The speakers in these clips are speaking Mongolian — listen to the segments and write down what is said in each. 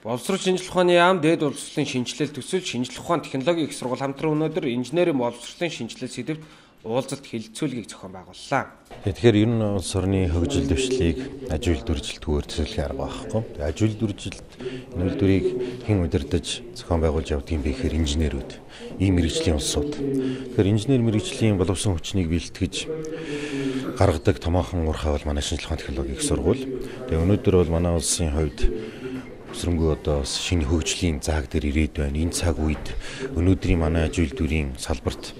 Боловсрол шинжилгээ ухааны яам дээд боловсролын шинжилэл төсөл шинжилгээ ухаан технологийн их сургууль хамтран өнөөдөр инженерийн боловсролын шинжилэл сэдвт уулзалт хэлэлцүүлгийг зохион байгууллаа. Тэгэхээр ер нь улс орны хөгжил дэвшлийг аж үйл дүржилтгүйгээр төсөөлөх арга байхгүй. Аж үйл дүржилт энэ үйлдвэрийг хэн удирдах зохион байгуулж явдгийг бэ гэхээр инженерүүд, ийм мэрэгжлийн улсууд. Тэгэхээр инженер мэрэгжлийн боловсон хүчнийг бэлтгэж гаргадаг томоохон урхаа бол манай шинжилгээ ухааны технологийн их сургууль. Тэгээ өнөөдөр бол манай улсын хувьд өсрөнгөө одоо шинэ хөгжлийн зааг дээр ирээд байна. Энэ цаг үед өнөөдрийн манай аж үйлдвэрийн салбарт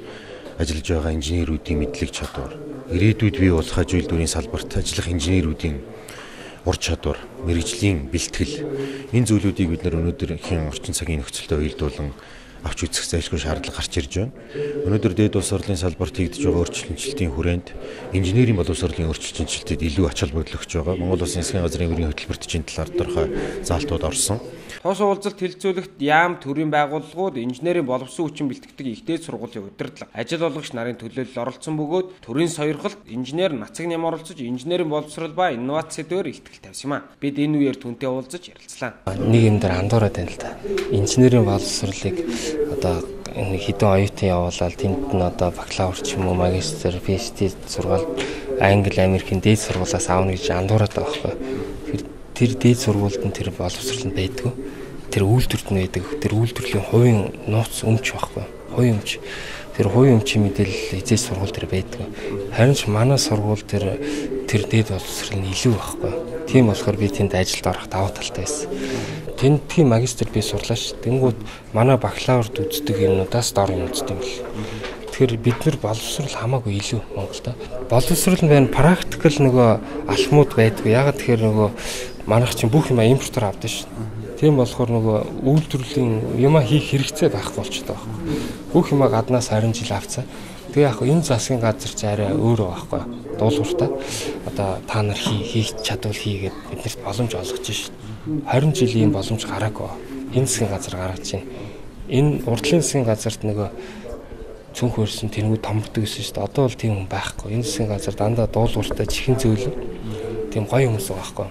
ажиллаж байгаа инженерүүдийн мэдлэг чадвар, ирээдүйд бий болох аж үйлдвэрийн салбарт ажиллах инженерүүдийн ур чадвар, мэрэгжлийн бэлтгэл энэ зүйлүүдийг бид нар өнөөдөр хэн орчин цагийн нөхцөлтэй уялдуулан авч үзэх зайлшгүй шаардлага гарч ирж байна. Өнөөдөр дээд улс орлын салбарт хийгдэж байгаа өөрчлөлтийн хүрээнд инженерийн боловсролын өөрчлөлтөд илүү ач холбогдол өгч байгаа. Монгол Улсын засгийн газрын өрийн хөтөлбөрт чинь талаар тодорхой заалтууд орсон. Тоос уулзалт хэлэлцүүлэгт яам төрийн байгууллагууд инженерийн боловсон хүчин бэлтгэдэг их дээд сургуулийн удирдлага, ажил олгогч нарын төлөөлөл оролцсон бөгөөд төрийн сойрхолт инженер нацаг ням оролцож инженерийн боловсрол ба инновац сэдвээр ихтгэл тавьсан юм а. Бид энэ үеэр түнтэй уулзаж ярилцлаа. Нэг юм дээр андуураад байна л да. Инженерийн боловсролыг одоо хэдэн оюутан явуулаад тэнд нь одоо бакалавр ч юм уу магистр, PhD сургаал Англи, Америкийн дээд сургуулиас аавна гэж андуураад байгаа байхгүй. Тэр дээд сургуульд нь тэр боловсрол нь байдгүй. Тэр үйлдвэрт нь байдаг. Тэр үйлдвэрлэлийн хувийн нууц өмч байхгүй. Хувийн өмч. Тэр хувийн өмчийн мэдээлэл эзэс сургууль дээр байдгүй. Харин ч манай сургууль тэр дээд боловсрол нь илүү байхгүй. Тийм болохоор би тэнд ажилд орох давуу талтай байсан. Тентгийн магистр би сурлаа ш. Тэнгүүд манай бакалаврт үздэг юмнуудаас дор юм үздэг юм л. Тэгэхээр бид нар боловсрол хамаагүй илүү Монголда. Боловсрол нь байна практикал нөгөө алхмууд байдгүй. Ягаад тэгэхээр нөгөө манайх чинь бүх юм импортоор авдаг ш. Тийм болохоор нөгөө үйлдвэрлэлийн юм хийх хэрэгцээ байхгүй болчиход байгаа байхгүй. Бүх юм гаднаас 20 жил авцаа. Тэгээ яг энэ засгийн газар ч арай өөрөө байхгүй. Дуулууртаа одоо та нар хийх чадвал хийгээд биднэрт боломж олгож ш. 20 жилийн боломж гараагүй. Энэ засгийн газар гаргаж байна. Энэ урдлын засгийн газарт нөгөө цүнх хөрсөн тэрнгүү томрдог гэсэн шүү дээ. Одоо бол тийм хүн байхгүй. Энэ засгийн газар дандаа дуулууртаа чихэн зөөлөн тийм гоё хүмүүс байхгүй.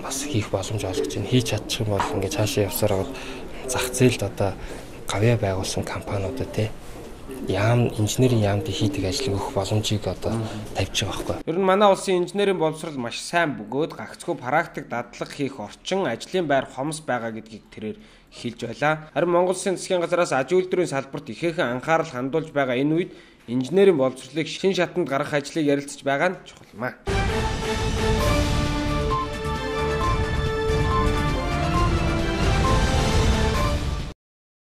Бас хийх боломж олгож байна. Хийж чадчих юм бол ингээд цаашаа явсаар аваад зах зээлд одоо гавьяа байгуулсан компаниудад те яам инженерийн яамд хийдэг ажлыг өгөх боломжийг одоо тавьж байгаа байхгүй. Ер нь манай улсын инженерийн боловсрол маш сайн бөгөөд гагцхүү практик дадлага хийх орчин, ажлын байр хомс байгаа гэдгийг тэрээр хэлж байлаа. Харин Монгол Улсын засгийн газраас аж үйлдвэрийн салбарт ихээхэн анхаарал хандуулж байгаа энэ үед инженерийн боловсролыг шин шатанд гаргах ажлыг ярилцж байгаа нь чухал юм аа.